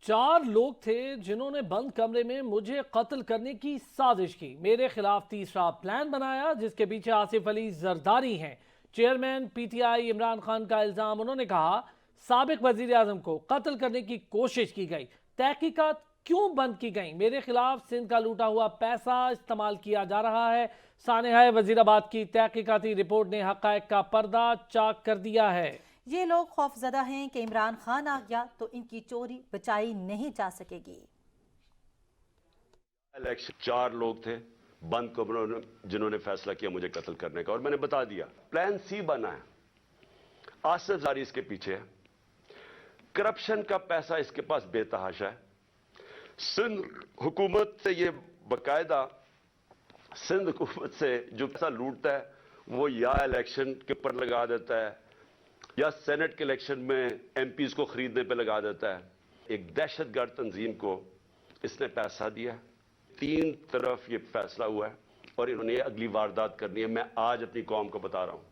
4 लोग थे जिन्होंने बंद कमरे में मुझे कत्ल करने की साजिश की। मेरे खिलाफ तीसरा प्लान बनाया जिसके पीछे आसिफ अली जरदारी हैं। चेयरमैन पीटीआई इमरान खान का इल्जाम। उन्होंने कहा साबिक वजीर आजम को कत्ल करने की कोशिश की गई। तहकीकात क्यों बंद की गई? मेरे खिलाफ सिंध का लूटा हुआ पैसा इस्तेमाल किया जा रहा है। सानेहाए वजीराबाद की तहकीकाती रिपोर्ट ने हकायक का पर्दा चाक कर दिया है। ये लोग खौफजदा हैं कि इमरान खान आ गया तो इनकी चोरी बचाई नहीं जा सकेगी। इलेक्शन 4 लोग थे बंद कमरों में जिन्होंने फैसला किया मुझे कत्ल करने का, और मैंने बता दिया प्लान सी बना है। आसिफ जारी इसके पीछे है, करप्शन का पैसा इसके पास बेतहाशा है। सिंध हुकूमत से ये बकायदा सिंध हुकूमत से जो पैसा लूटता है वो या इलेक्शन के ऊपर लगा देता है या सेनेट के इलेक्शन में एमपीज को खरीदने पे लगा देता है। एक दहशतगर्द तंजीम को इसने पैसा दिया है। 3 तरफ ये फैसला हुआ है और इन्होंने अगली वारदात करनी है। मैं आज अपनी कौम को बता रहा हूं।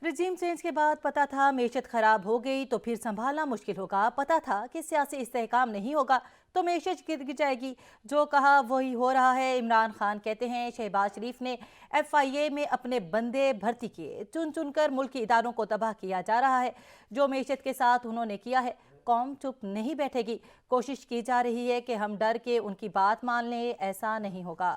रजीम चेंज के बाद पता था मेशत खराब हो गई तो फिर संभालना मुश्किल होगा। पता था कि सियासी इस्तेहकाम नहीं होगा तो मेशत गिर जाएगी। जो कहा वही हो रहा है। इमरान खान कहते हैं शहबाज शरीफ ने FIA में अपने बंदे भर्ती किए, चुन चुन कर मुल्की इदारों को तबाह किया जा रहा है। जो मेशत के साथ उन्होंने किया है, कौम चुप नहीं बैठेगी। कोशिश की जा रही है कि हम डर के उनकी बात मान लें, ऐसा नहीं होगा।